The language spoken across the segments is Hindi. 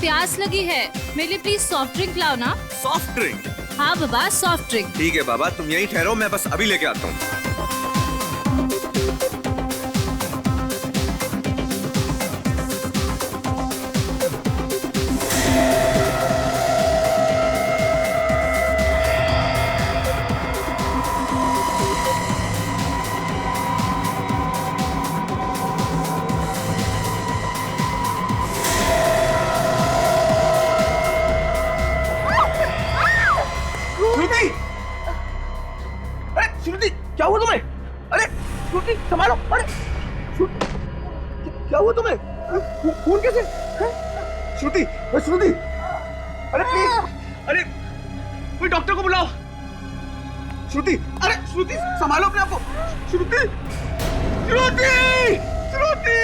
प्यास लगी है, मेरे लिए प्लीज सॉफ्ट ड्रिंक लाओ ना। Soft drink? हाँ बाबा, सॉफ्ट ड्रिंक। ठीक है बाबा, तुम यहीं ठहरो, मैं बस अभी लेके आता हूँ। श्रुति, क्या हुआ तुम्हें? अरे श्रुति, संभालो। अरे श्रुति, क्या हुआ तुम्हें? खून कैसे? श्रुति, श्रुति, अरे प्लीज, अरे कोई डॉक्टर को बुलाओ। श्रुति, अरे श्रुति, संभालो अपने आप को। श्रुति, श्रुति, श्रुति।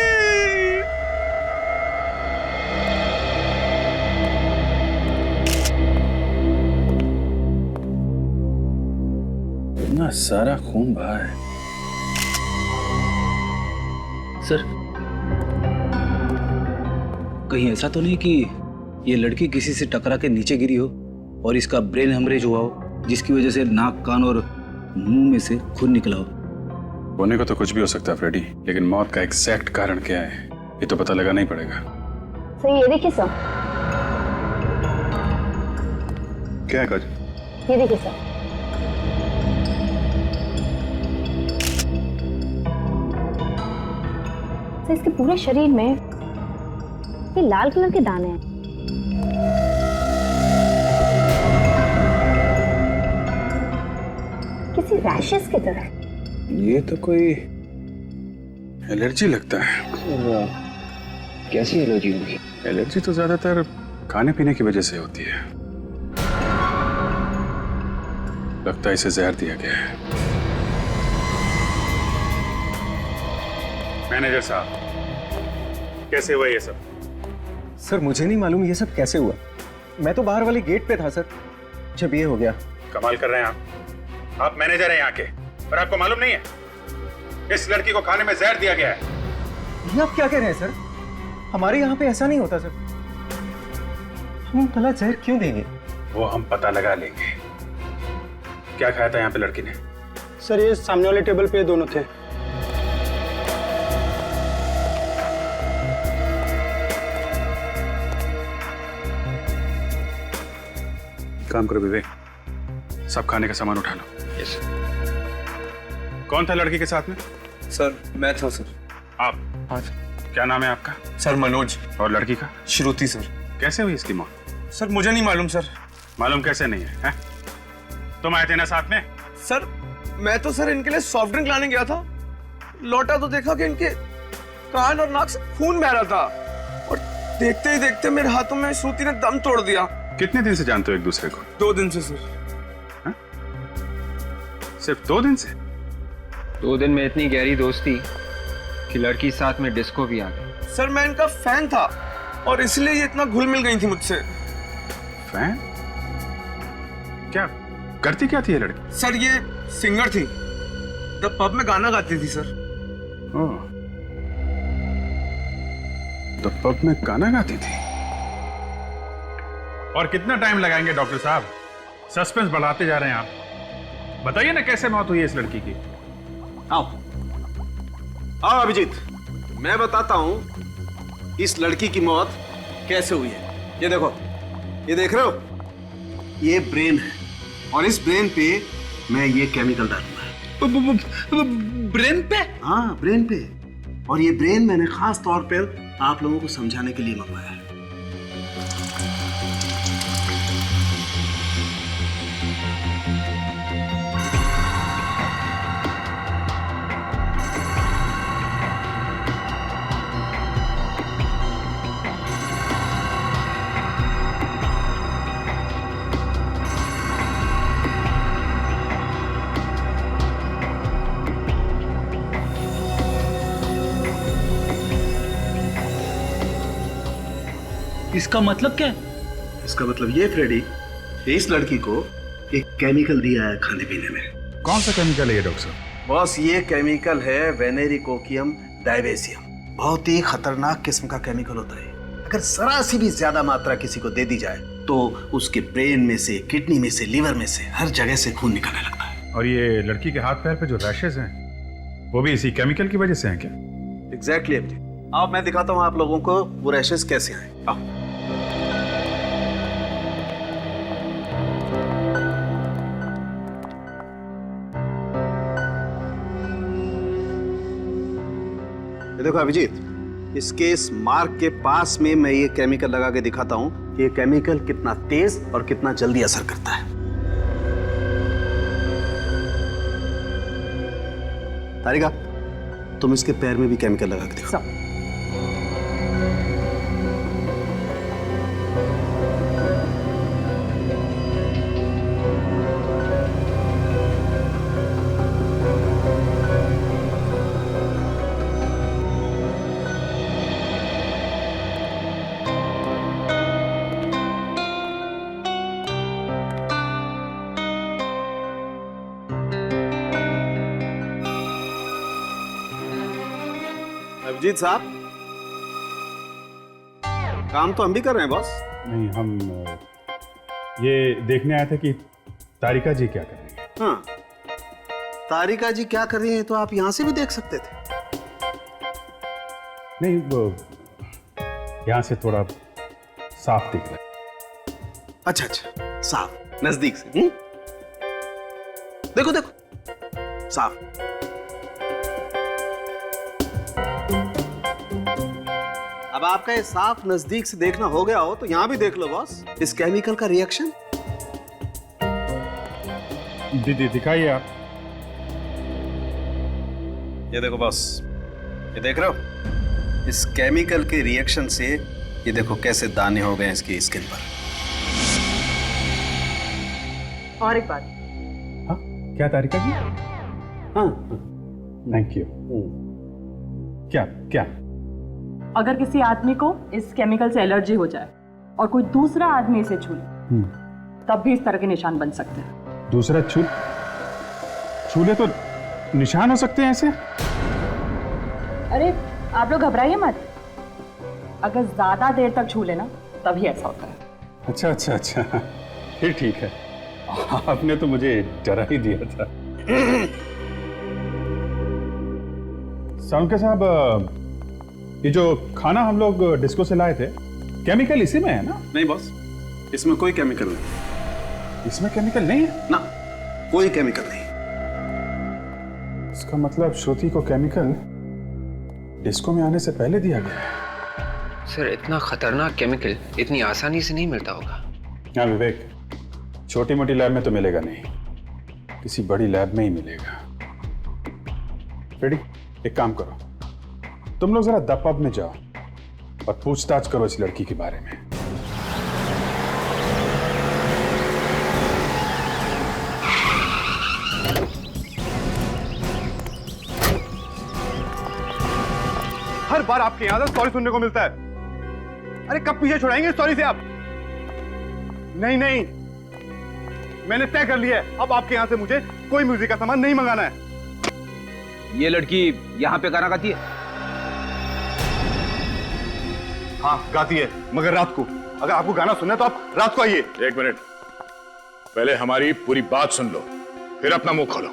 इतना सारा खून बहा है। सर, कहीं ऐसा तो नहीं कि ये लड़की किसी से टकरा के नीचे गिरी हो और इसका ब्रेन हेमरेज हुआ हो, जिसकी वजह से नाक, कान और मुंह में से खून निकला हो? होने को तो कुछ भी हो सकता है फ्रेडी, लेकिन मौत का एग्जैक्ट कारण क्या है ये तो पता लगाना ही पड़ेगा। सर ये देखिए सर। क्या है काज? ये देखिए सर। सर इसके पूरे शरीर में ये लाल कलर के दाने हैं। किसी रैशेस की तरह। ये तो कोई एलर्जी लगता है। कैसी एलर्जी होगी? एलर्जी तो ज्यादातर खाने पीने की वजह से होती है। लगता है इसे जहर दिया गया है। मैनेजर साहब, कैसे हुआ ये सब? सर मुझे नहीं मालूम ये सब कैसे हुआ। मैं तो बाहर वाले गेट पे था सर, जब ये हो गया। कमाल कर रहे हैं आप मैनेजर हैं यहाँ के, पर आपको मालूम नहीं है इस लड़की को खाने में जहर दिया गया है। ये आप क्या कह रहे हैं सर? हमारे यहाँ पे ऐसा नहीं होता सर। हम भला जहर क्यों देंगे? वो हम पता लगा लेंगे। क्या खाया था यहाँ पे लड़की ने? सर ये सामने वाले टेबल पे दोनों थे। काम करो विवेक, सब खाने का सामान उठा लो। यस। कौन था लड़की के साथ में? सर मैं था सर। आप? हाँ क्या नाम है आपका? सर मनोज। और लड़की का? श्रुति सर। कैसे हुई इसकी मौत? सर मुझे नहीं मालूम सर। मालूम कैसे नहीं है? तुम आए थे ना साथ में? सर मैं तो सर इनके लिए सॉफ्ट ड्रिंक लाने गया था, लौटा तो देखा कि इनके कान और नाक से खून बह रहा था, और देखते ही देखते मेरे हाथों में श्रुति ने दम तोड़ दिया। कितने दिन से जानते हो एक दूसरे को? 2 दिन से सर। सिर्फ 2 दिन से? 2 दिन में इतनी गहरी दोस्ती कि लड़की साथ में डिस्को भी आ गई। सर मैं इनका फैन था और इसलिए ये इतना घुल मिल गई थी मुझसे। फैन? क्या करती क्या थी ये लड़की? सर ये सिंगर थी, द पब में गाना गाती थी सर। ओह, तो पब में गाना गाती थी। और कितना टाइम लगाएंगे डॉक्टर साहब? सस्पेंस बढ़ाते जा रहे हैं आप। बताइए ना कैसे मौत हुई है इस लड़की की? आओ आओ अभिजीत, मैं बताता हूं इस लड़की की मौत कैसे हुई है। ये देखो, ये देख रहे हो, ये ब्रेन है और इस ब्रेन पे मैं ये केमिकल डालूंगा। ब्रेन पे? हाँ ब्रेन पे। और ये ब्रेन मैंने खास तौर पर आप लोगों को समझाने के लिए मंगवाया है। इसका मतलब क्या है? इसका मतलब ये फ्रेडी, इस लड़की को एक केमिकल दिया है खाने पीने में। कौन सा केमिकल है ये डॉक्टर साहब? बॉस ये केमिकल है वेनेरिकोकियम डायवेसियम। बहुत ही खतरनाक किस्म का केमिकल होता है। अगर जरा सी भी ज्यादा मात्रा किसी को दे दी जाए तो उसके ब्रेन में से, किडनी में से, लिवर में से, हर जगह से खून निकलने लगता है। और ये लड़की के हाथ पैर पे जो रैशेज हैं वो भी इसी केमिकल की वजह से हैं क्या? एग्जैक्टली अभिजीत। आओ मैं दिखाता हूँ आप लोगों को वो रैशेज कैसे आए। आओ। ये देखो अभिजीत, इसके इस मार्क के पास में मैं ये केमिकल लगा के दिखाता हूं कि ये केमिकल कितना तेज और कितना जल्दी असर करता है। तारिका, तुम इसके पैर में भी केमिकल लगा के दिखाओ। अभिजीत साहब, काम तो हम भी कर रहे हैं बॉस। नहीं, हम ये देखने आए थे कि तारिका जी क्या कर रही है। हाँ, तारिका जी क्या कर रही हैं तो आप यहां से भी देख सकते थे। नहीं, वो यहाँ से थोड़ा साफ दिख रहा है। अच्छा अच्छा, साफ नजदीक से। देखो देखो, साफ। अब आपका ये साफ नजदीक से देखना हो गया हो तो यहां भी देख लो बॉस, इस केमिकल का रिएक्शन। दिखाइए आप। ये देखो बॉस, ये देख रहे हो, इस केमिकल के रिएक्शन से ये देखो कैसे दाने हो गए इसकी स्किन पर। और एक बात। हाँ, क्या तारिका जी? हाँ, थैंक यू। क्या क्या? अगर किसी आदमी को इस केमिकल से एलर्जी हो जाए और कोई दूसरा आदमी इसे छू ले, तब भी इस तरह के निशान बन सकते हैं। दूसरा छूले तो निशान हो सकते हैं ऐसे? अरे आप लोग घबराइए मत, अगर ज्यादा देर तक छू लेना तभी ऐसा होता है। अच्छा अच्छा अच्छा, फिर ठीक है। आपने तो मुझे डरा ही दिया था। सालुंके साहब, ये जो खाना हम लोग डिस्को से लाए थे, केमिकल इसी में है ना? नहीं बॉस, इसमें कोई केमिकल नहीं। इसमें केमिकल नहीं है ना, कोई केमिकल नहीं। इसका मतलब श्रुति को केमिकल डिस्को में आने से पहले दिया गया है। सर, इतना खतरनाक केमिकल इतनी आसानी से नहीं मिलता होगा। हाँ विवेक, छोटी मोटी लैब में तो मिलेगा नहीं, किसी बड़ी लैब में ही मिलेगा। रेडी, एक काम करो, तुम लोग जरा द पब में जाओ और पूछताछ करो इस लड़की के बारे में। हर बार आपके यहां से सॉरी सुनने को मिलता है। अरे कब पीछे छुड़ाएंगे सॉरी से आप? नहीं नहीं, मैंने तय कर लिया है, अब आपके यहां से मुझे कोई म्यूजिक का सामान नहीं मंगाना है। ये लड़की यहाँ पे गाना गाती है? हाँ गाती है, मगर रात को। अगर आपको गाना सुनना है तो आप रात को आइए। एक मिनट, पहले हमारी पूरी बात सुन लो, फिर अपना मुंह खोलो।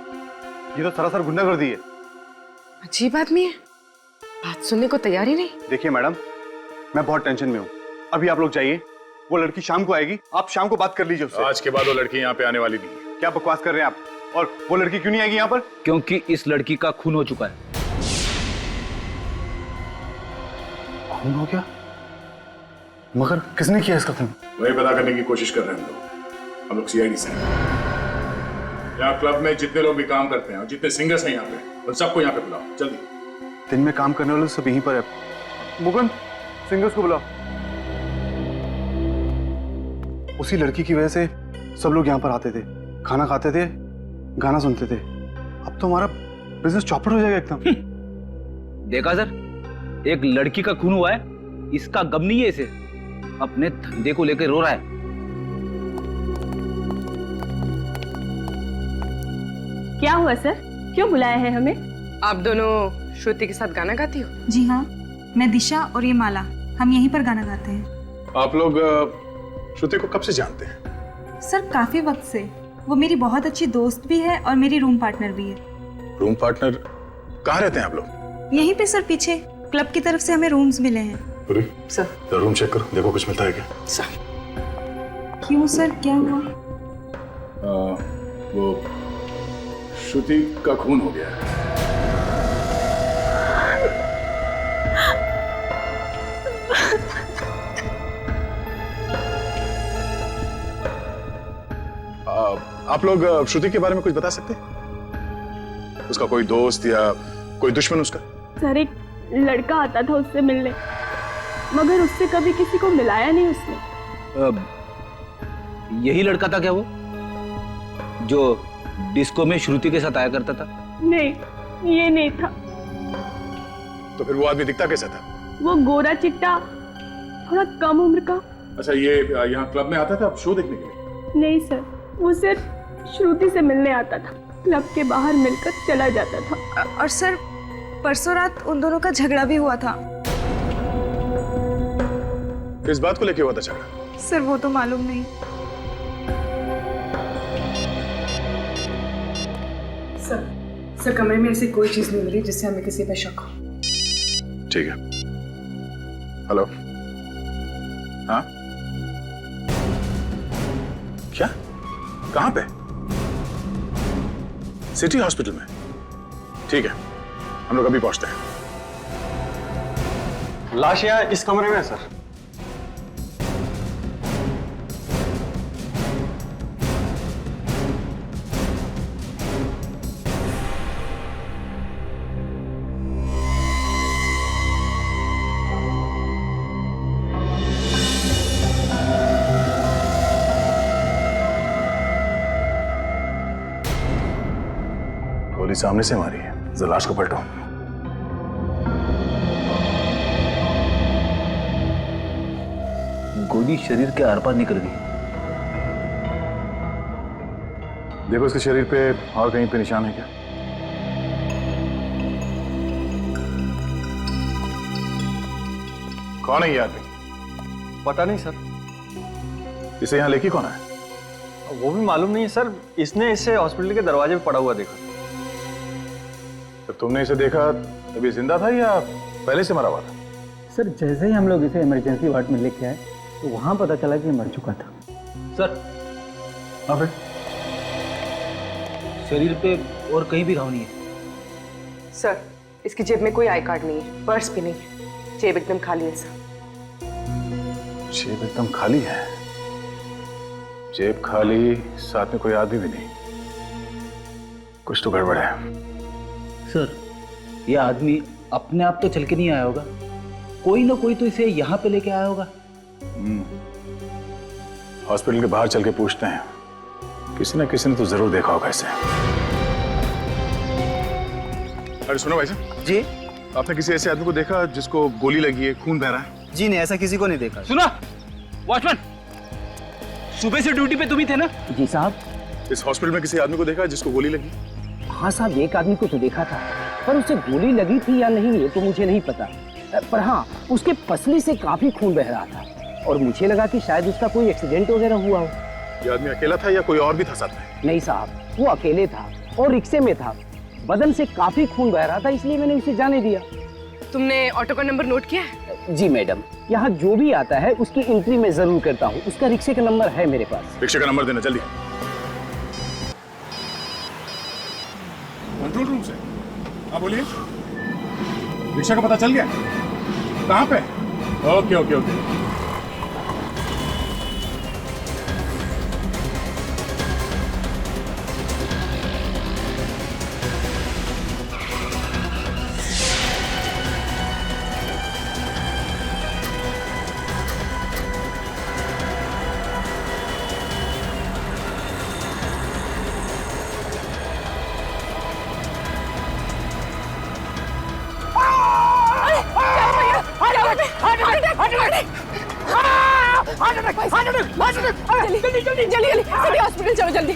ये तो सरासर गुंडागर्दी है। अजीब आदमी है, बात सुनने को तैयार ही नहीं। देखिए मैडम, मैं बहुत टेंशन में हूँ, अभी आप लोग जाइए, वो लड़की शाम को आएगी, आप शाम को बात कर लीजिए उससे। आज के बाद वो लड़की यहाँ पे आने वाली नहीं है। क्या बकवास कर रहे हैं आप? और वो लड़की क्यों नहीं आएगी यहाँ पर? क्योंकि इस लड़की का खून हो चुका है। खून हो गया? मगर किसने किया इसका खून? वही पता करने की कोशिश कर रहे हैं हम लोग सीआईडी से। यहाँ क्लब में जितने लोग भी काम करते हैं और जितने सिंगर्स हैं यहाँ पे, उन सबको यहाँ पे बुलाओ जल्दी। दिन में काम करने वाले सब यहीं पर है। मुकुंद, सिंगर्स को बुलाओ। उसी लड़की की वजह से सब लोग यहाँ पर आते थे, खाना खाते थे, गाना सुनते थे। अब तो हमारा बिजनेस चौपट हो जाएगा एकदम। देखा सर, एक लड़की का खून हुआ है, इसका गम नहीं है, इसे अपने धंधे को लेकर रो रहा है। क्या हुआ सर, क्यों बुलाया है हमें? आप दोनों श्रुति के साथ गाना गाती हो? जी हाँ, मैं दिशा और ये माला हम यहीं पर गाना गाते हैं। आप लोग श्रुति को कब से जानते हैं? सर काफी वक्त से। वो मेरी बहुत अच्छी दोस्त भी है और मेरी रूम पार्टनर भी है। Room partner? कहाँ रहते हैं आप लोग? यहीं पे सर, पीछे क्लब की तरफ से हमें रूम्स मिले हैं। अरे सर रूम चेक करो, देखो कुछ मिलता है क्या? क्यों सर, क्या हुआ? वो श्रुति का खून हो गया है। आप लोग श्रुति के बारे में कुछ बता सकते हैं? उसका कोई दोस्त या कोई दुश्मन उसका? सर एक लड़का आता था उससे मिलने, मगर उससे कभी किसी को मिलाया नहीं उसने। यही लड़का था क्या वो, जो डिस्को में श्रुति के साथ आया करता था? नहीं, ये नहीं था। तो फिर वो आदमी दिखता कैसा था? वो गोरा चिट्टा, थोड़ा कम उम्र का। अच्छा, ये यहाँ क्लब में आता था शो देखने के लिए? नहीं सर, वो सिर्फ श्रुति से मिलने आता था, क्लब के बाहर मिलकर चला जाता था। और सर परसों रात उन दोनों का झगड़ा भी हुआ था। किस बात को लेके हुआ था झगड़ा? सर वो तो मालूम नहीं। सर कमरे में ऐसी कोई चीज नहीं मिली जिससे हमें किसी पे शक हो। ठीक है। हेलो। हाँ, क्या? कहां पे? सिटी हॉस्पिटल में? ठीक है, हम लोग अभी पहुंचते हैं। लाश यहाँ इस कमरे में है सर। गोली सामने से मारी है, जरा लाश को पलटो। गोली शरीर के आर पार निकल गई। देखो इसके शरीर पे और कहीं पे निशान है क्या? कौन है ये आदमी? पता नहीं सर। इसे यहाँ लेके कौन है? वो भी मालूम नहीं है सर। इसने इसे हॉस्पिटल के दरवाजे पे पड़ा हुआ देखा। तो तुमने इसे देखा तभी जिंदा था या पहले से मरा हुआ था? सर जैसे ही हम लोग इसे इमरजेंसी वार्ड में लेके आए तो वहां पता चला कि मर चुका था। सर हाँ फिर? शरीर पे और कहीं भी घाव नहीं है। सर इसकी जेब में कोई आई कार्ड नहीं है, पर्स भी नहीं है, जेब एकदम खाली है सर। जेब एकदम खाली है? जेब खाली, साथ में कोई आदमी भी नहीं। कुछ तो गड़बड़ है। सर यह आदमी अपने आप तो चल के नहीं आया होगा, कोई ना कोई तो इसे यहाँ पे लेके आया होगा। हॉस्पिटल के बाहर चल के पूछते हैं, किसी ना किसी ने तो जरूर देखा होगा इसे। अरे सुनो भाई साहब जी, आपने किसी ऐसे आदमी को देखा जिसको गोली लगी है, खून बह रहा है? जी नहीं, ऐसा किसी को नहीं देखा। सुना वॉचमैन, सुबह से ड्यूटी पे तुम ही थे ना? जी साहब। इस हॉस्पिटल में किसी आदमी को देखा जिसको गोली लगी? हाँ साहब, एक आदमी को तो देखा था, पर उसे गोली लगी थी या नहीं ये तो मुझे नहीं पता। पर हाँ, उसके पसली से काफी खून बह रहा था और मुझे लगा कि शायद उसका कोई एक्सीडेंट वगैरह हुआ हो। ये आदमी अकेला था या कोई और भी था साथ में? नहीं साहब, वो अकेले था और रिक्शे में था। बदन से काफी खून बह रहा था, इसलिए मैंने उसे जाने दिया। तुमने ऑटो का नंबर नोट किया है? जी मैडम, यहाँ जो भी आता है उसकी एंट्री मैं जरूर करता हूँ। उसका रिक्शे का नंबर है मेरे पास। रिक्शे का नंबर देना जल्दी। कंट्रोल रूम से। हाँ बोलिए। रिक्शा का पता चल गया? कहाँ पे? Okay okay okay. City hospital चलो जल्दी।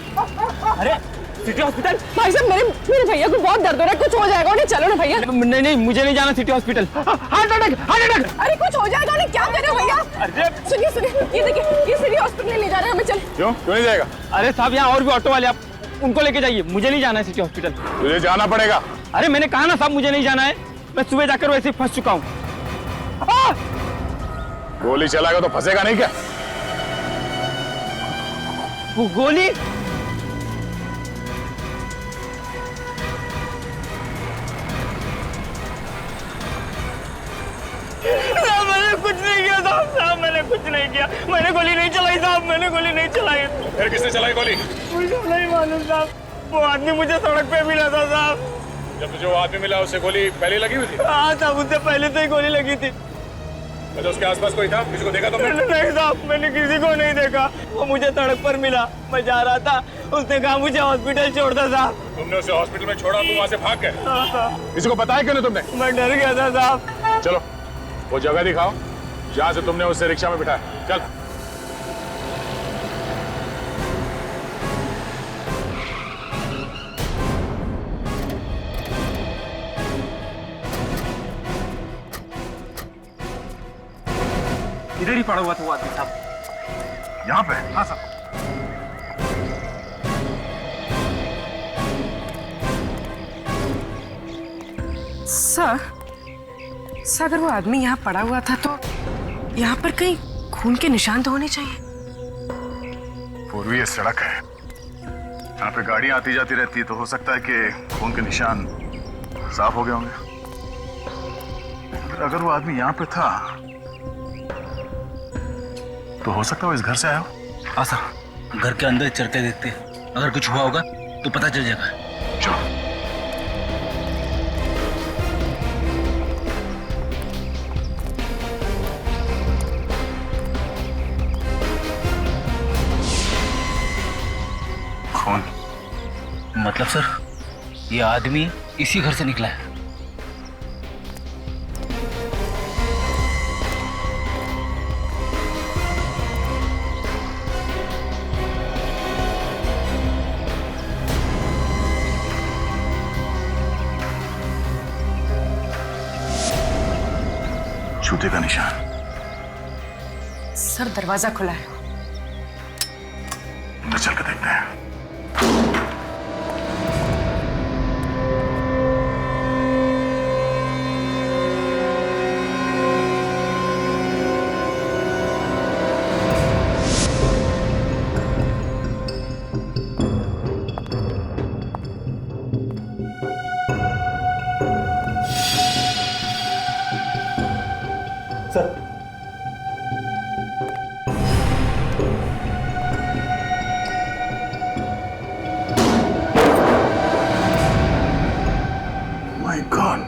अरे सिटी हॉस्पिटल? भाई साहब मेरे भैया को बहुत दर्द हो रहा है, कुछ हो जाएगा उन्हें, चलो ना भैया। भैया नहीं नहीं, मुझे नहीं जाना city hospital. Heart attack, heart attack. अरे कुछ हो जाएगा नहीं, क्या कर रहे हो भैया? सुनिए सुनिए, ये देखिए, ये सिटी हॉस्पिटल ले जा रहे हैं हमें। चल। क्यों नहीं जाएगा? अरे साहब, यहाँ और भी ऑटो वाले, आप उनको लेके जाइए, मुझे नहीं जाना है सिटी हॉस्पिटल। तुझे जाना पड़ेगा। अरे मैंने कहा ना साहब, मुझे नहीं जाना है, मैं सुबह जाकर वैसे ही फंस चुका हूँ। गोली चलाएगा तो फंसेगा नहीं क्या? वो गोली? मैंने कुछ नहीं किया साहब, मैंने कुछ नहीं किया, मैंने गोली नहीं चलाई साहब, मैंने गोली नहीं चलाई। फिर किसने चलाई गोली? मुझे नहीं मालूम साहब, वो आदमी मुझे सड़क पे मिला था साहब। जब तुझे वो आदमी मिला उससे गोली पहले लगी हुई थी? हाँ साहब, उससे पहले से ही गोली लगी थी। अच्छा, उसके आसपास कोई था? किसी को देखा तुमने? नहीं साहब, मैंने किसी को नहीं देखा, वो मुझे सड़क पर मिला, मैं जा रहा था, उसने कहा मुझे हॉस्पिटल छोड़ दो साहब। तुमने उसे हॉस्पिटल में छोड़ा, तुम वहाँ से भाग गए? हाँ। किसी को बताया क्यों नहीं तुमने? मैं डर गया था साहब। चलो वो जगह दिखाओ जहाँ से तुमने उसे रिक्शा में बिठाया। चल। इधर ही पड़ा हुआ था वो आदमी साहब। यहाँ पे? हाँ साहब। सर, अगर वो आदमी यहाँ पड़ा हुआ था तो यहाँ पर कहीं खून के निशान तो होने चाहिए। पूर्वी ये सड़क है, यहाँ पे गाड़ियाँ आती जाती रहती है, तो हो सकता है कि खून के निशान साफ हो गए होंगे। अगर वो आदमी यहाँ पे था तो हो सकता है वो इस घर से आया हो। हाँ सर, घर के अंदर चलते देखते, अगर कुछ हुआ होगा तो पता चल जाएगा। चलो। कौन? मतलब सर, ये आदमी इसी घर से निकला है। जूते का निशान। सर, दरवाजा खुला है, अंदर चल के देखते हैं। My God.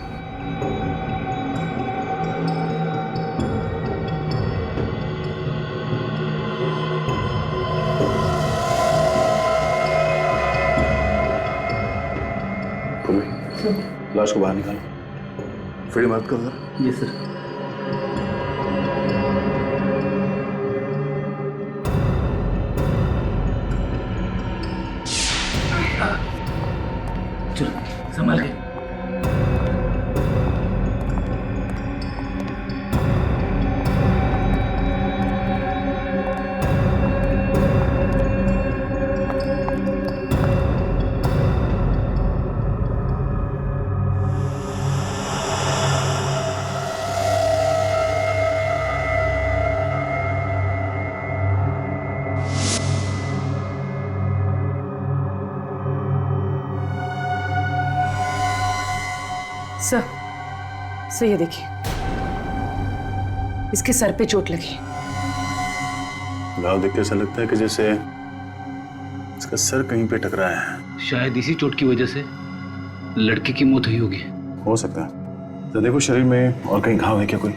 लाश को बाहर निकालो। फिर मत करो। जी सर। चलो संभाल के। सर, ये देखिए, इसके सर पे चोट लगी। घाव देख के ऐसा लगता है कि जैसे इसका सर कहीं पे टकराया है। शायद इसी चोट की वजह से लड़की की मौत हुई होगी। हो सकता है। तो देखो शरीर में और कहीं घाव है क्या कोई?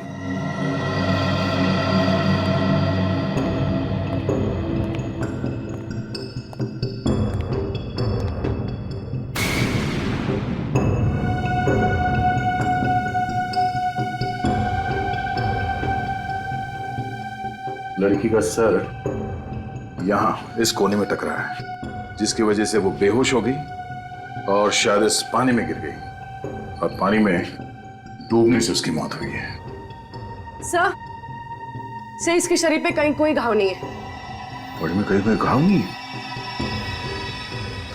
लड़की का सर यहाँ इस कोने में टकरा है, जिसकी वजह से वो बेहोश हो गई और शायद इस पानी में गिर गई और पानी में डूबने से उसकी मौत हुई है। सर इसके शरीर पे कहीं कोई घाव नहीं है। बॉडी में कहीं कोई घाव नहीं है?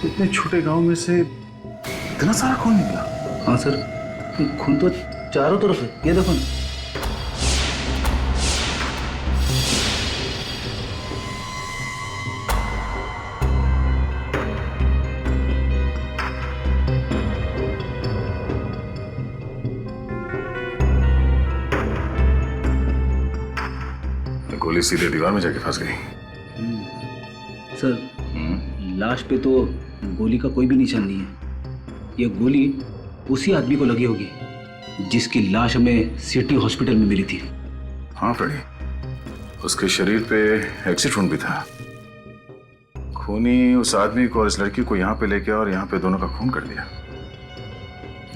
तो इतने छोटे गांव में से इतना सारा खून निकला? हाँ सर, खून तो चारों तरफ है, ये देखो ना। गोली सीधे दीवार में जाके फंस गई। सर, लाश पे तो गोली का कोई भी निशान नहीं है। ये गोली उसी आदमी को लगी होगी जिसकी लाश हमें सिटी हॉस्पिटल में मिली थी। हाँ फ्रेडी, उसके शरीर पे एक्सिट वुंड भी था। खूनी उस आदमी को और इस लड़की को यहाँ पे लेके और यहाँ पे दोनों का खून कर दिया।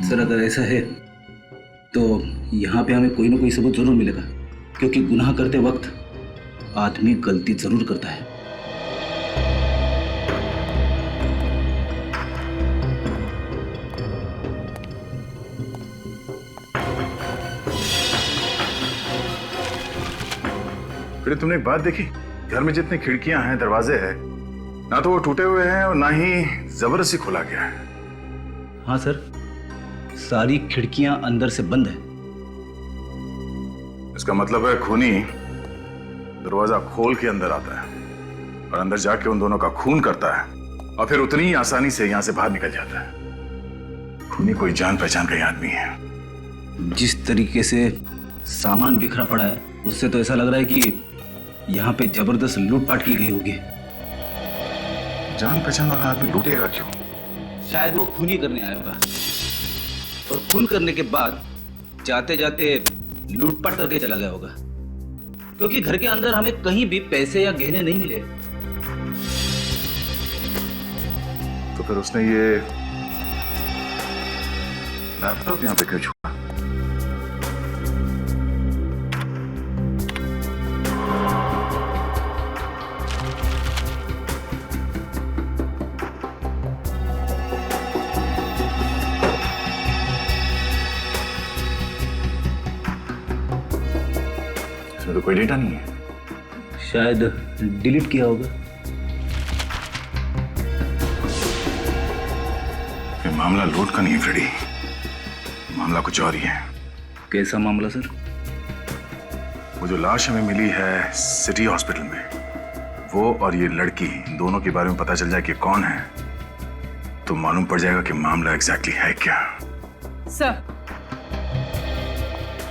सर, अगर ऐसा है तो यहाँ पे हमें कोई ना कोई सबूत जरूर मिलेगा, क्योंकि गुनाह करते वक्त आदमी गलती जरूर करता है। फिर तुमने एक बात देखी, घर में जितनी खिड़कियां हैं, दरवाजे हैं, ना तो वो टूटे हुए हैं और ना ही जबरदस्ती खोला गया है। हाँ सर, सारी खिड़कियां अंदर से बंद है। इसका मतलब है खूनी दरवाजा खोल के अंदर आता है और अंदर जाके उन दोनों का खून करता है और फिर उतनी ही आसानी से यहां से बाहर निकल जाता है। खूनी कोई जान पहचान का ही आदमी है। जिस तरीके से सामान बिखरा पड़ा है, उससे तो ऐसा लग रहा है कि यहाँ पे जबरदस्त लूटपाट की गई होगी। जान पहचान वाला आदमी लूटेगा क्यों? शायद वो खूनी करने आया होगा और खून करने के बाद जाते जाते लूटपाट करके चला गया होगा, क्योंकि घर के अंदर हमें कहीं भी पैसे या गहने नहीं मिले। तो फिर उसने ये लैपटॉप यहाँ पे क्यों छोड़ा? इसमें तो कोई डेटा नहीं है। शायद डिलीट किया होगा। ये मामला लूट का नहीं है फ्रेडी, मामला कुछ और ही है। कैसा मामला सर? वो जो लाश हमें मिली है सिटी हॉस्पिटल में, वो और ये लड़की, दोनों के बारे में पता चल जाए कि कौन है, तो मालूम पड़ जाएगा कि मामला एग्जैक्टली है क्या।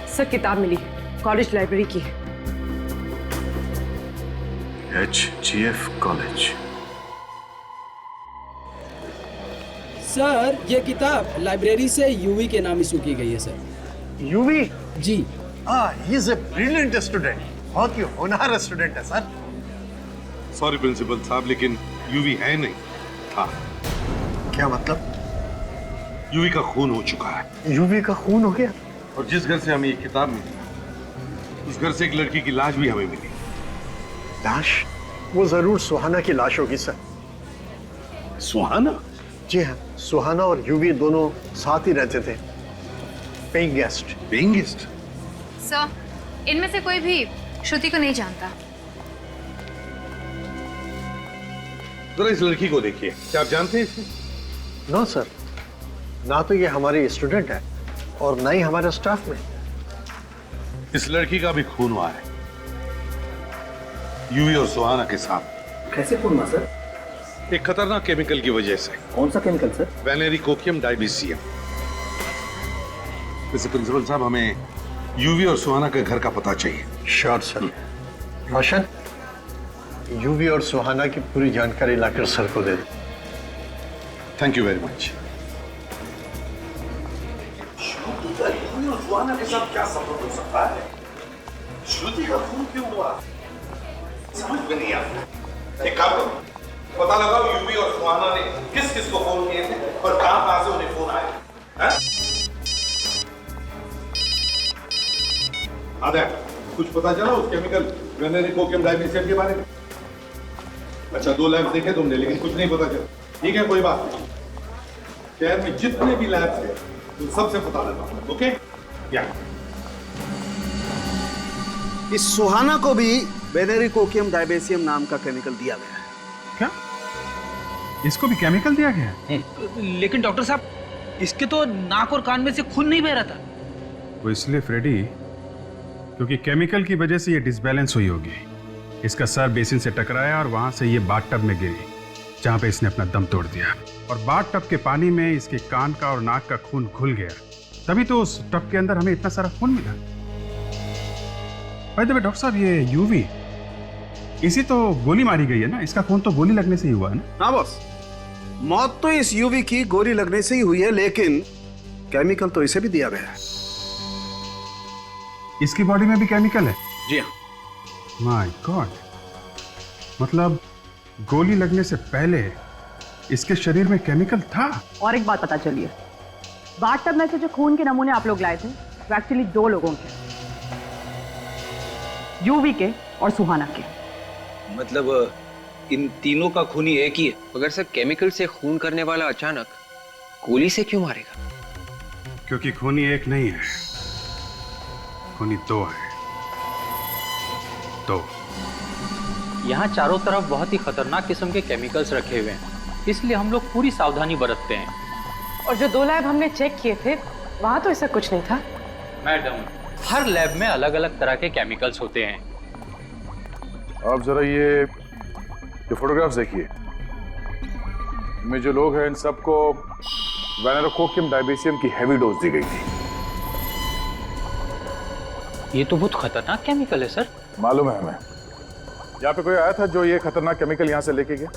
सर किताब मिली, कॉलेज लाइब्रेरी की। HGF college. सर, ये किताब लाइब्रेरी से यूवी के नाम इशू की गई है सर। यूवी? जी। He is a brilliant student, बहुत ही होनहार स्टूडेंट है सर। सॉरी प्रिंसिपल साहब, लेकिन यूवी है नहीं, था। क्या मतलब? यूवी का खून हो चुका है। यूवी का खून हो गया? और जिस घर से हमें ये किताब मिली, उस घर से एक लड़की की लाश भी हमें मिली। लाश? वो जरूर सुहाना की लाश होगी सर। सुहाना? जी हाँ, सुहाना और यूवी दोनों साथ ही रहते थे, paying guest. Paying guest? Sir, इनमें से कोई भी श्रुति को नहीं जानता। जरा इस लड़की को देखिए, क्या आप जानते हैं इसे? नो सर, ना तो ये हमारी स्टूडेंट है और ना ही हमारे स्टाफ में। इस लड़की का भी खून हुआ है, यूवी और सुहाना के साथ। कैसे खून हुआ सर? एक खतरनाक केमिकल की वजह से। कौन सा केमिकल सर? वेनेरिकोकियम डाइबीसियम। वैसे प्रिंसिपल साहब, हमें यूवी और सुहाना के घर का पता चाहिए। Sure sir. रोशन, यूवी और सुहाना की पूरी जानकारी लाकर सर को दे दो। Thank you very much. Shruti का यूवी और सुहाना के साथ क्या संबंध हो सकता है? श्रुति का खून क्यों हुआ? समझ में नहीं आता। एक काम करो, पता लगाओ यूवी और सुहाना ने किस किस को फोन किए थे और कहां से उन्हें फोन आए। आदे, कुछ पता चला उस केमिकल वेनेरिकोकियम डाइबीसियम के बारे में? अच्छा, 2 लैब देखे तुमने, लेकिन कुछ नहीं पता चला। ठीक है, कोई बात नहीं। शहर में जितने भी लैब्स हैं, तुम सबसे पता लगा, ओके? या इस सुहाना को भी बेनेरिकोकियम डायबेसियम नाम का केमिकल दिया गया है। क्या? इसको भी केमिकल दिया गया है? लेकिन डॉक्टर साहब, इसके तो नाक और कान में से खून नहीं बह रहा था। वो इसलिए फ्रेडी, क्योंकि केमिकल की वजह से ये डिसबैलेंस हुई होगी। इसका सर बेसिन से टकराया और वहां से ये बाथटब में गिरी, जहां पे इसने अपना दम तोड़ दिया। और बाथटब के पानी में इसके कान का और नाक का खून घुल गया, तभी तो उस टब के अंदर हमें इतना सारा खून मिला। भाई डॉक्टर साहब, ये यूवी, इसी तो गोली मारी गई है ना? इसका खून तो गोली लगने से ही हुआ है ना? हाँ बॉस, मौत तो इस यूवी की गोली लगने से ही हुई है, लेकिन केमिकल तो इसे भी दिया गया है। इसकी बॉडी में भी केमिकल है? जी हाँ। माय गॉड, मतलब गोली लगने से पहले इसके शरीर में केमिकल था। और एक बात पता चली है, बाथटब में से जो खून के नमूने आप लोग लाए थे वो एक्चुअली 2 लोगों के, यूवी के और सुहाना के। मतलब इन तीनों का खून ही एक ही है? मगर सर, केमिकल से खून करने वाला अचानक गोली से क्यों मारेगा? क्योंकि खूनी एक नहीं है, खूनी 2 है। 2। यहाँ चारों तरफ बहुत ही खतरनाक किस्म के केमिकल्स रखे हुए हैं, इसलिए हम लोग पूरी सावधानी बरतते हैं। और जो 2 लैब हमने चेक किए थे वहां तो ऐसा कुछ नहीं था। मैडम, हर लैब में अलग अलग तरह के केमिकल्स होते हैं। आप जरा ये फोटोग्राफ्स देखिए। इनमें जो लोग हैं इन सबको बेनेरिकोकियम डायबेसियम की हैवी डोज दी गई थी। ये तो बहुत खतरनाक केमिकल है सर। मालूम है हमें। यहाँ पे कोई आया था जो ये खतरनाक केमिकल यहाँ से लेके गया,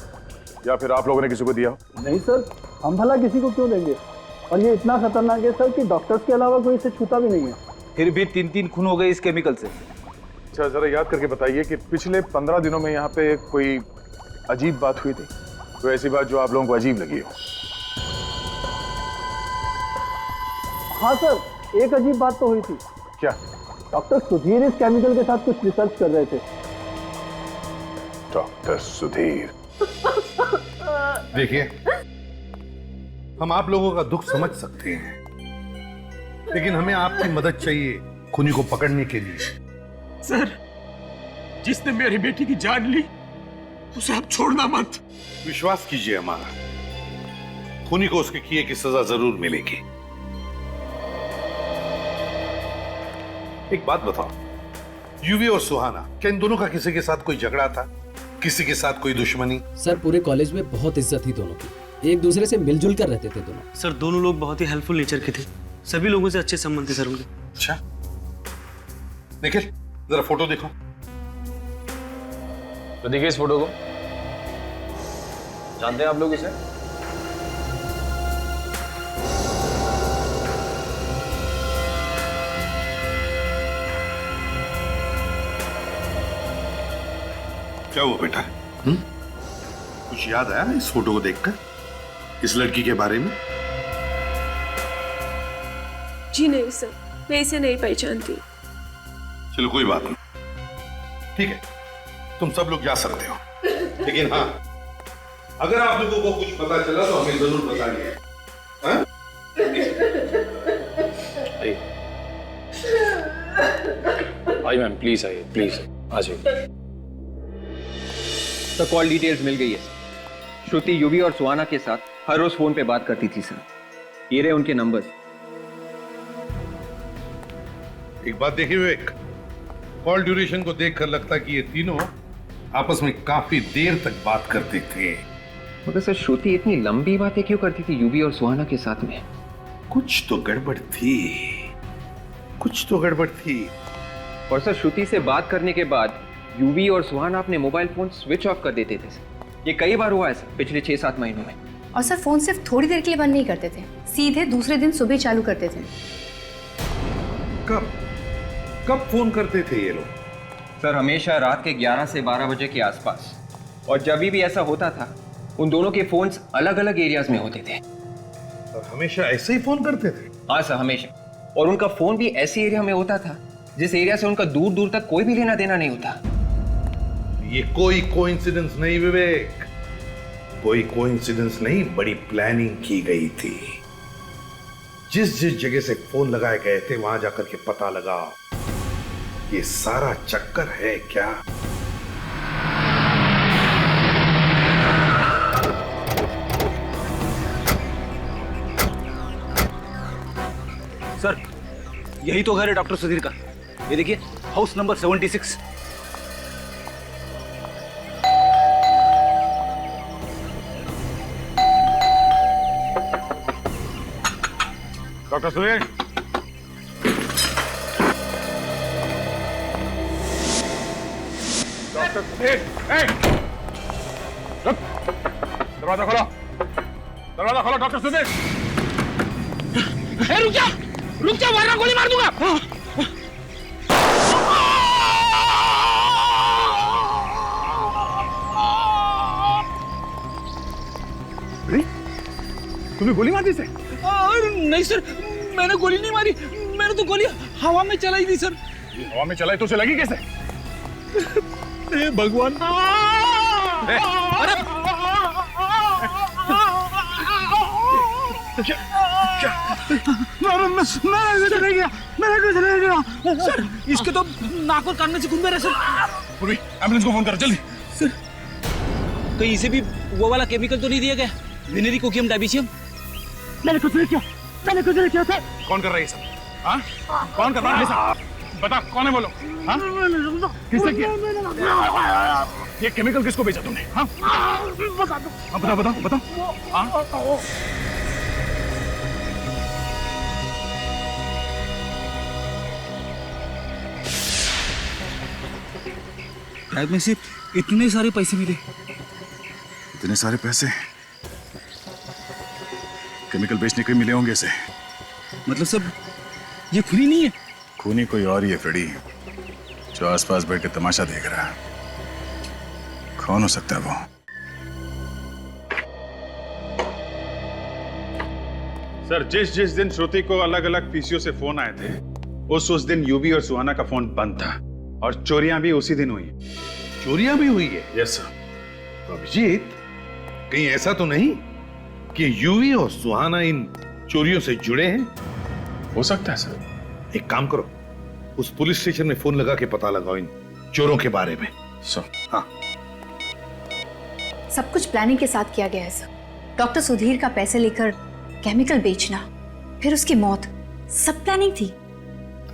या फिर आप लोगों ने किसी को दिया? नहीं सर, हम भला किसी को क्यों देंगे? और ये इतना खतरनाक है सर कि डॉक्टर्स के अलावा कोई इसे छूता भी नहीं है। फिर भी 3 खून हो गए इस केमिकल से। अच्छा, जरा याद करके बताइए कि पिछले 15 दिनों में यहाँ पे कोई अजीब बात हुई थी? कोई ऐसी बात जो आप लोगों को अजीब लगी हो? हाँ सर, एक अजीब बात तो हुई थी। क्या? डॉक्टर सुधीर इस केमिकल के साथ कुछ रिसर्च कर रहे थे। डॉक्टर सुधीर? देखिए, हम आप लोगों का दुख समझ सकते हैं, लेकिन हमें आपकी मदद चाहिए खूनी को पकड़ने के लिए। सर, जिसने मेरी बेटी की जान ली उसे आप छोड़ना मत। विश्वास कीजिए हमारा, खूनी को उसके किए की सजा जरूर मिलेगी। एक बात बताओ, यूवी और सुहाना, क्या इन दोनों का किसी के साथ कोई झगड़ा था? किसी के साथ कोई दुश्मनी? सर, पूरे कॉलेज में बहुत इज्जत थी दोनों की, एक दूसरे से मिलजुल कर रहते थे दोनों। सर, दोनों लोग बहुत ही हेल्पफुल नेचर के थे, सभी लोगों से अच्छे संबंध थे सर उनके। अच्छा, निखिल जरा फोटो देखो। तो देखिए इस फोटो को, जानते हैं आप लोग इसे? क्या हुआ बेटा? कुछ याद आया इस फोटो को देखकर, इस लड़की के बारे में? जी नहीं सर, मैं इसे नहीं पहचानती। चलो कोई बात नहीं, ठीक है, तुम सब लोग जा सकते हो, लेकिन हाँ, अगर आप लोगों को कुछ पता चला तो हमें जरूर बताइए। हाँ? आइए मैम, प्लीज आइए, प्लीज आ जाइए। तो कॉल डिटेल्स मिल गई है। श्रुति यूवी और सुहाना के साथ हर रोज फोन पे बात करती थी सर। ये रहे उनके नंबर्स। एक बात देखिए विवेक, कॉल ड्यूरेशन को देखकर लगता कि ये तीनों आपस में काफी देर तक बात करते थे। मगर सर, श्रुति इतनी लंबी बातें क्यों करती थी यूवी और सुहाना के साथ में? कुछ तो गड़बड़ थी, कुछ तो गड़बड़ थी। और सर, श्रुति से बात करने के बाद यूवी और सुहाना अपने मोबाइल फोन स्विच ऑफ कर देते थे सर। ये कई बार हुआ है सर पिछले 6-7 महीनों में। और सर, फोन सिर्फ थोड़ी देर के लिए बंद नहीं करते थे, सीधे दूसरे दिन सुबह चालू करते थे। कब कब फोन करते थे ये लोग? सर, हमेशा रात के 11 से 12 बजे के आसपास। और जब भी ऐसा होता था, उन दोनों के फोन्स अलग अलग एरियाज में होते थे। और हमेशा ऐसे ही फोन करते थे? हाँ सर, हमेशा। और उनका फोन भी ऐसे एरिया में होता था जिस एरिया से उनका दूर दूर तक कोई भी लेना देना नहीं होता। ये कोई कोइंसिडेंस नहीं विवेक, कोई कोइंसिडेंस नहीं, बड़ी प्लानिंग की गई थी। जिस जिस जगह से फोन लगाए गए थे वहां जाकर के पता लगाओ ये सारा चक्कर है क्या। सर, यही तो घर है डॉक्टर सुधीर का। ये देखिए, house number 76। Doctor Sudhir, doctor Sudhir, रुक, दरवाजा खोलो, दरवाजा खोलो डॉक्टर सुधीर। रुक जा वरना गोली मार दूंगा। तुमने गोली मार दी से? नहीं सर, मैंने गोली नहीं मारी, मैंने तो गोली हवा में चलाई थी सर। हवा में चलाई तो उसे लगी कैसे? भगवान। मैंने कुछ नहीं किया सर। इसके तो नाक और कान में से खून बह रहा है सर। पूरी एम्बुलेंस को फोन करो जल्दी। सर, कहीं इसे भी वो वाला केमिकल तो नहीं दिया गया, विनेरी कोकियम डायबिसियम? मैंने कुछ नहीं किया, मैंने कुछ नहीं किया सर। कौन कर रहा है ये सब? हाँ? कौन कर रहा है सब? बता, कौन है बोलो? हाँ? किसने किया? ये केमिकल किसको बेचा तुमने? हाँ? बता दो। हाँ, बताओ बताओ बताओ। हाँ? शायद में से इतने सारे पैसे मिले। इतने सारे पैसे केमिकल बेचने के मिले होंगे इसे। मतलब सब ये फ्री नहीं है? खूनी कोई और ही है फ्रेडी, जो आसपास बैठ के तमाशा देख रहा है। कौन हो सकता है वो? सर, जिस जिस दिन श्रुति को अलग अलग पीसीओ से फोन आए थे उस दिन यूवी और सुहाना का फोन बंद था और चोरियां भी उसी दिन हुई। चोरियां भी हुई है? Yes sir. तो अभिजीत, कहीं ऐसा तो नहीं कि यूवी और सुहाना इन चोरियों से जुड़े हैं? हो सकता है सर। एक काम करो, उस पुलिस स्टेशन में फोन लगा के पता लगाओ इन चोरों के बारे में। सर। हाँ, सब कुछ प्लानिंग के साथ किया गया है सर। डॉक्टर सुधीर का पैसे लेकर केमिकल बेचना, फिर उसकी मौत, सब प्लानिंग थी।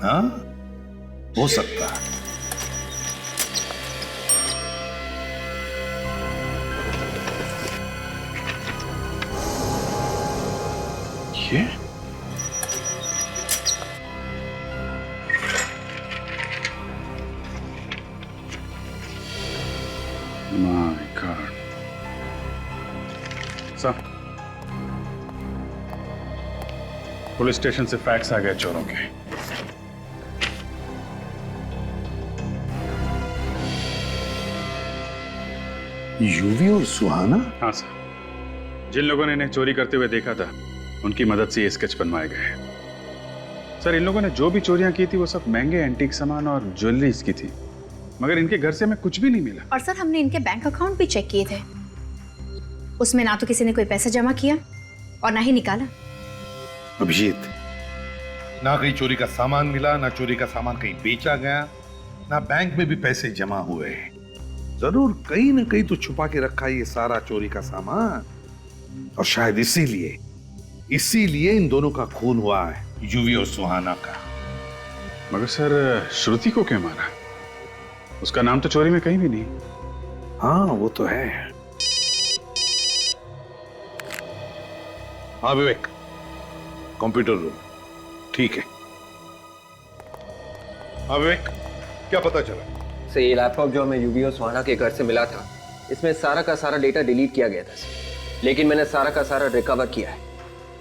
हाँ, हो सकता है। ये my God. Sir, police station से फैक्स आ गए चोरों के। यूवी और सुहाना? हाँ सर, जिन लोगों ने इन्हें चोरी करते हुए देखा था उनकी मदद से ये स्केच बनवाए गए। सर, इन लोगों ने जो भी चोरियां की थी वो सब महंगे एंटीक सामान और ज्वेलरीज की थी, मगर इनके घर से हमें कुछ भी नहीं मिला। और सर, हमने इनके बैंक अकाउंट भी चेक किए थे, उसमें ना तो किसी ने कोई पैसा जमा किया और ना ही निकाला। अभिजीत, ना कहीं चोरी का सामान मिला, ना चोरी का सामान कहीं बेचा गया, ना बैंक में भी पैसे जमा हुए। जरूर कहीं ना कहीं तो छुपा के रखा है ये सारा चोरी का सामान, और शायद इसीलिए इन दोनों का खून हुआ है, यूवी और सुहाना का। मगर सर, श्रुति को क्या मारा? उसका नाम तो चोरी में कहीं भी नहीं। हाँ, वो तो है। हाँ विवेक, कंप्यूटर रूम। ठीक है। हाँ विवेक, क्या पता चला? सर, ये लैपटॉप जो हमें यूवी और सुहाना के घर से मिला था, इसमें सारा का सारा डेटा डिलीट किया गया था सर। लेकिन मैंने सारा का सारा रिकवर किया है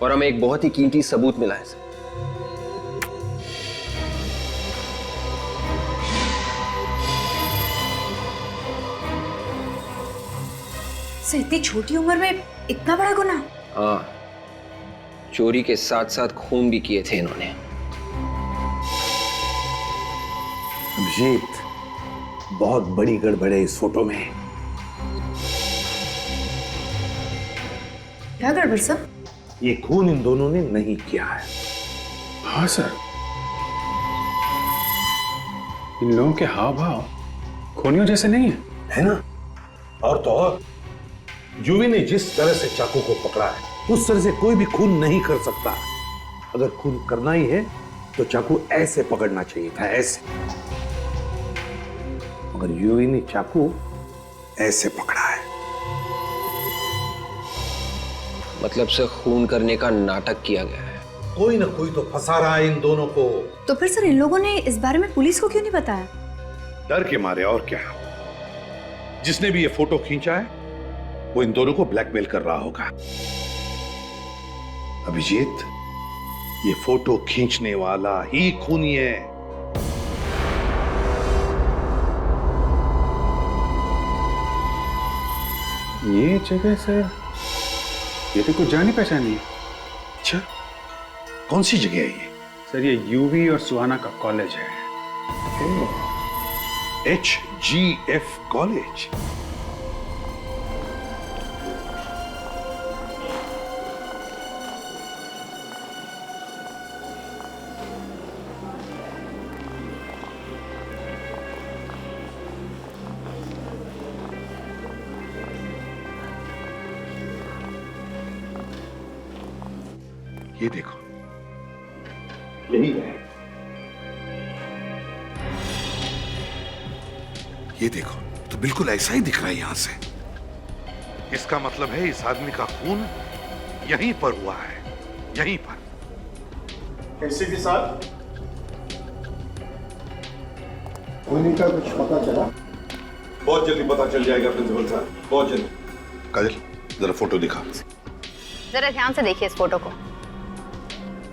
और हमें एक बहुत ही कीमती सबूत मिला है सर। सर, इतनी छोटी उम्र में इतना बड़ा गुनाह? हाँ, चोरी के साथ साथ खून भी किए थे इन्होंने। अभिजीत, बहुत बड़ी गड़बड़ है इस फोटो में। क्या गड़बड़ सर? ये खून इन दोनों ने नहीं किया है। हाँ सर, इन लोगों के हाव भाव खूनियों जैसे नहीं है ना? और तो और यूवी ने जिस तरह से चाकू को पकड़ा है उस तरह से कोई भी खून नहीं कर सकता। अगर खून करना ही है तो चाकू ऐसे पकड़ना चाहिए था, ऐसे। मगर यूवी ने चाकू ऐसे पकड़ा है। मतलब से खून करने का नाटक किया गया है। कोई ना कोई तो फंसा रहा है इन दोनों को। तो फिर सर इन लोगों ने इस बारे में पुलिस को क्यों नहीं बताया? डर के मारे, और क्या। जिसने भी ये फोटो खींचा है वो इन दोनों को ब्लैकमेल कर रहा होगा। अभिजीत, ये फोटो खींचने वाला ही खूनी है। ये जगह से ये तो कुछ जानी पहचानी है। अच्छा, कौन सी जगह है ये? सर ये यूवी और सुहाना का कॉलेज है। HGF college. ये देखो, यही है। ये देखो, तो बिल्कुल ऐसा ही दिख रहा है यहां से। इसका मतलब है इस आदमी का खून यहीं पर हुआ है, यहीं पर। एसीपी साहब, खूनी का कुछ पता चला? बहुत जल्दी पता चल जाएगा प्रिंसिपल साहब, बहुत जल्दी। काजल, जरा फोटो दिखा। जरा ध्यान से देखिए इस फोटो को,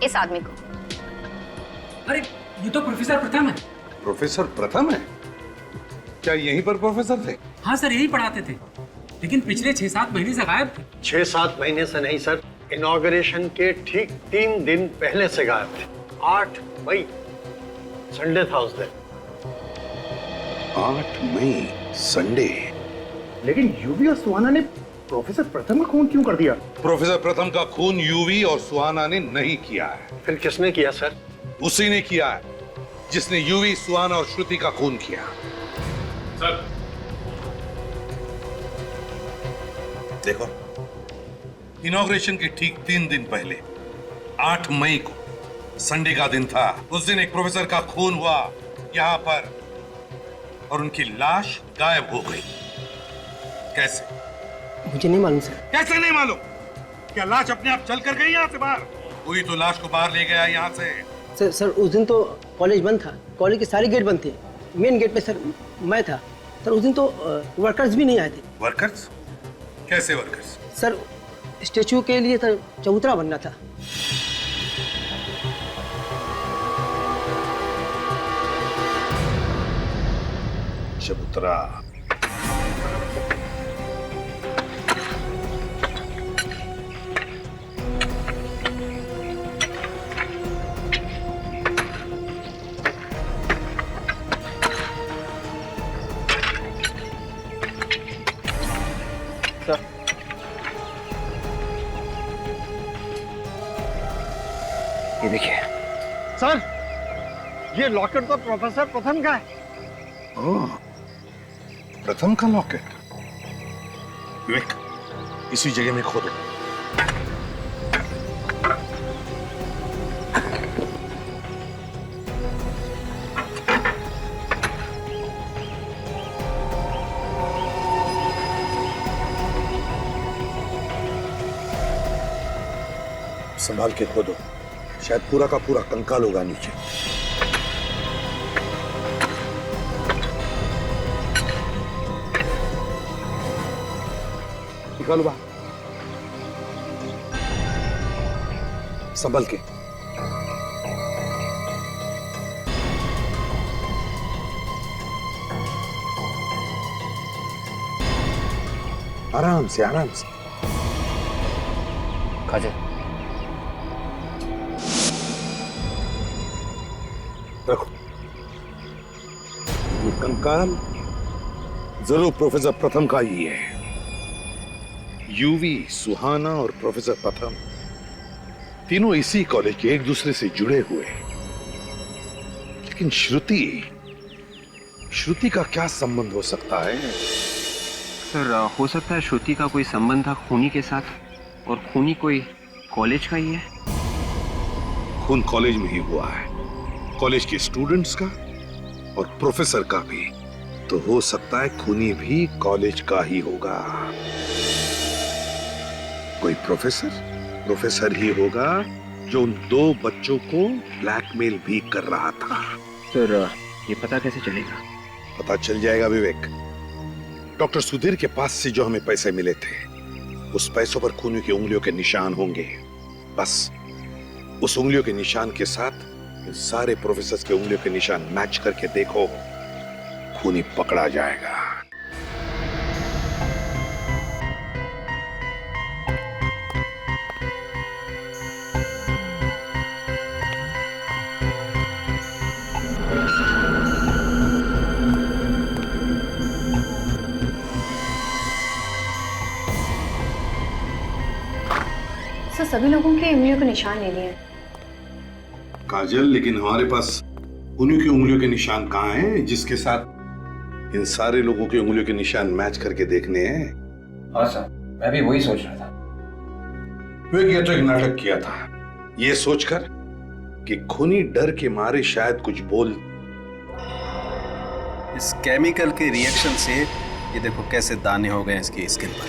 इस आदमी को। अरे ये तो प्रोफेसर प्रथम है। प्रोफेसर प्रथम है? क्या यहीं पर प्रोफेसर थे? हाँ सर, यही पढ़ाते थे, लेकिन पिछले 6-7 महीने से गायब थे। 6-7 महीने से नहीं सर, इनॉग्रेशन के ठीक 3 दिन पहले से गायब थे। 8 मई, संडे था उस दिन। 8 मई, संडे। लेकिन यूवी और सुहाना ने प्रोफेसर प्रथम का खून क्यों कर दिया? प्रोफेसर प्रथम का खून यूवी और सुहाना ने नहीं किया है। फिर किसने किया सर? उसी ने किया है जिसने यूवी, सुहाना और श्रुति का खून किया। सर देखो, इनॉग्रेशन के ठीक 3 दिन पहले 8 मई को, संडे का दिन था, उस दिन एक प्रोफेसर का खून हुआ यहां पर और उनकी लाश गायब हो गई। कैसे? मुझे नहीं मालूम सर। कैसे नहीं मालूम? क्या लाश अपने आप चल कर गई यहाँ से बाहर? कोई तो लाश को बाहर ले गया यहाँ से। सर उस दिन तो कॉलेज बंद था, कॉलेज के सारे गेट बंद थे। मेन गेट पे सर मैं था। सर उस दिन तो वर्कर्स भी नहीं आए थे। वर्कर्स? कैसे वर्कर्स? सर स्टेचू के लिए सर चबूतरा बनना था। चबूतरा। ये देखिए सर, ये लॉकेट तो प्रोफेसर प्रथम का है। ओह, प्रथम का लॉकेट। विवेक, इसी जगह में खोदो। संभाल के खोदो, शायद पूरा का पूरा कंकाल होगा नीचे। निकालो बाहर, संभल के। आराम से, आराम से। काजल, रखो। ये कंकाल जरूर प्रोफेसर प्रथम का ही है। यूवी, सुहाना और प्रोफेसर प्रथम तीनों इसी कॉलेज के एक दूसरे से जुड़े हुए, लेकिन श्रुति का क्या संबंध हो सकता है? सर हो सकता है श्रुति का कोई संबंध था खूनी के साथ, और खूनी कोई कॉलेज का ही है। खून कॉलेज में ही हुआ है, कॉलेज के स्टूडेंट्स का और प्रोफेसर का भी। तो हो सकता है खूनी भी कॉलेज का ही होगा। कोई प्रोफेसर ही होगा जो उन 2 बच्चों को ब्लैकमेल भी कर रहा था। सर ये पता कैसे चलेगा? पता चल जाएगा विवेक। डॉक्टर सुधीर के पास से जो हमें पैसे मिले थे, उस पैसों पर खूनी की उंगलियों के निशान होंगे। बस उस उंगलियों के निशान के साथ इन सारे प्रोफेसर्स के उंगलियों के निशान मैच करके देखो, खूनी पकड़ा जाएगा। सर सभी लोगों के उंगलियों के निशान ले लिए। काजल, लेकिन हमारे पास उन्हीं की उंगलियों के निशान कहाँ हैं जिसके साथ इन सारे लोगों की उंगलियों के निशान मैच करके देखने हैं? हाँ सर, मैं भी वही सोच रहा था। ये तो एक नाटक किया था, ये सोचकर कि खूनी डर के मारे शायद कुछ बोल। इस केमिकल के रिएक्शन से ये देखो कैसे दाने हो गए इसकी स्किन पर।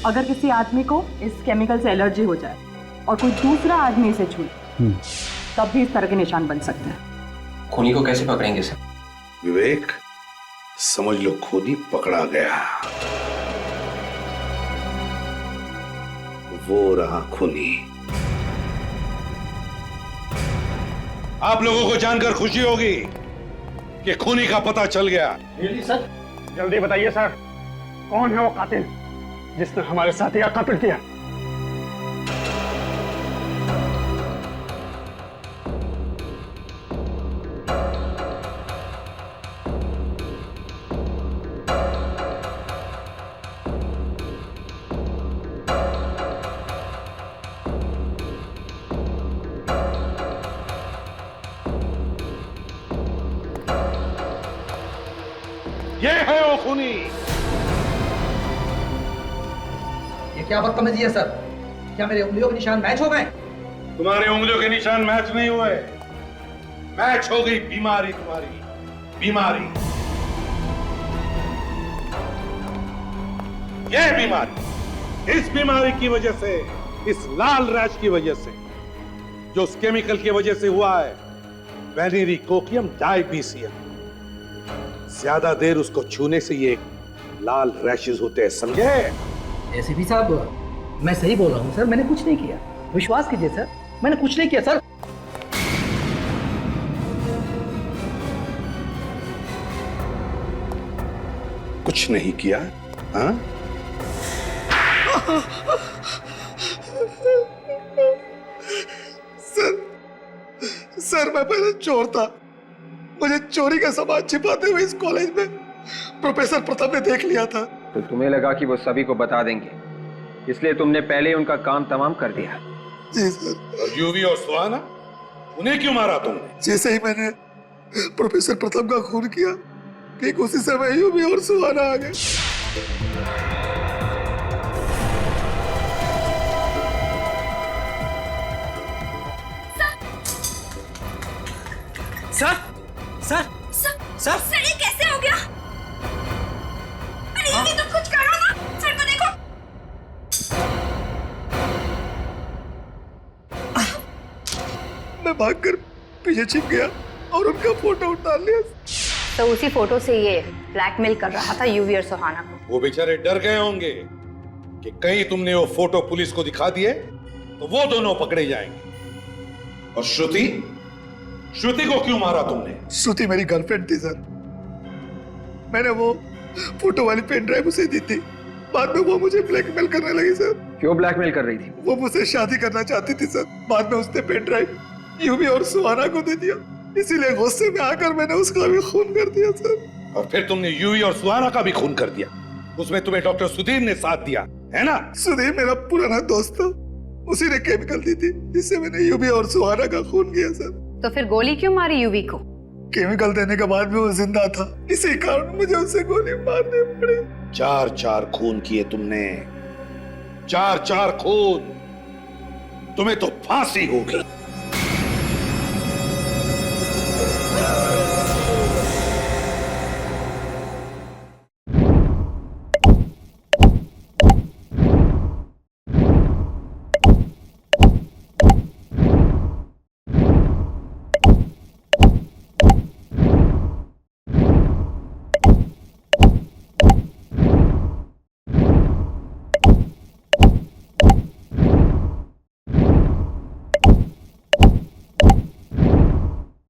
अगर किसी आदमी को इस केमिकल से एलर्जी हो जाए और कोई दूसरा आदमी इसे छूए, तब भी इस तरह के निशान बन सकते हैं। खूनी को कैसे पकड़ेंगे सर? विवेक, समझ लो खूनी पकड़ा गया। वो रहा खूनी। आप लोगों को जानकर खुशी होगी कि खूनी का पता चल गया। सर जल्दी बताइए सर, कौन है वो कातिल जिसने हमारे साथी का कत्ल किया? ये है वो खूनी। क्या बदतमीजी है सर? क्या मेरे उंगलियों के निशान मैच हो गए? तुम्हारे उंगलियों के निशान मैच नहीं हुए, मैच हो गई बीमारी, तुम्हारी बीमारी। यह बीमारी, इस बीमारी की वजह से, इस लाल रैश की वजह से, जो उस केमिकल की वजह से हुआ है, वेनेरिकोकियम डायबीसियम। ज्यादा देर उसको छूने से ये लाल रैशेस होते हैं, समझे? एसीपी साहब, मैं सही बोल रहा हूँ सर, मैंने कुछ नहीं किया, विश्वास कीजिए सर, मैंने कुछ नहीं किया सर। कुछ नहीं किया? हाँ? सर मैं पहले चोर था, मुझे चोरी का सामान छिपाते हुए इस कॉलेज में प्रोफेसर प्रताप ने देख लिया था। तो तुम्हें लगा कि वो सभी को बता देंगे, इसलिए तुमने पहले उनका काम तमाम कर दिया। जी सर। और यूवी और सुहाना, उन्हें क्यों मारा तुमने? जैसे ही मैंने प्रोफेसर प्रताप का खून किया, ठीक उसी समय यूवी और सुहाना आ गए। सर सर सर सर ये कैसे हो गया? अरे ये तुम कुछ करो ना, सर को देखो। मैं भागकर पीछे छिप गया और उनका फोटो उतार लिया। तो उसी फोटो से ये ब्लैकमेल कर रहा था यूवी और सुहाना को। वो बेचारे डर गए होंगे कि कहीं तुमने वो फोटो पुलिस को दिखा दिए तो वो दोनों पकड़े जाएंगे। और श्रुति, श्रुति को क्यों मारा तुमने? श्रुति मेरी गर्लफ्रेंड थी सर, मैंने वो फोटो वाली पेन ड्राइव उसे दी थी, बाद में वो मुझे ब्लैकमेल करने लगी सर। क्यों ब्लैकमेल कर रही थी? वो मुझसे शादी करना चाहती थी सर, बाद में उसने पेन ड्राइव यूवी और सुहाना को दे दिया, इसीलिए गुस्से में आकर मैंने उसका भी खून कर दिया सर। और फिर तुमने यूवी और सुहाना का भी खून कर दिया, उसमें तुम्हें डॉक्टर सुधीर ने साथ दिया है ना? सुधीर मेरा पुराना दोस्त था, उसी ने केमिकल दी थी जिससे मैंने यूवी और सुहाना का खून किया सर। तो फिर गोली क्यों मारी यूवी को? केमिकल देने के बाद भी वो जिंदा था, इसी कारण मुझे उसे गोली मारनी पड़ी। 4-4 खून किए तुमने, 4-4 खून। तुम्हें तो फांसी होगी।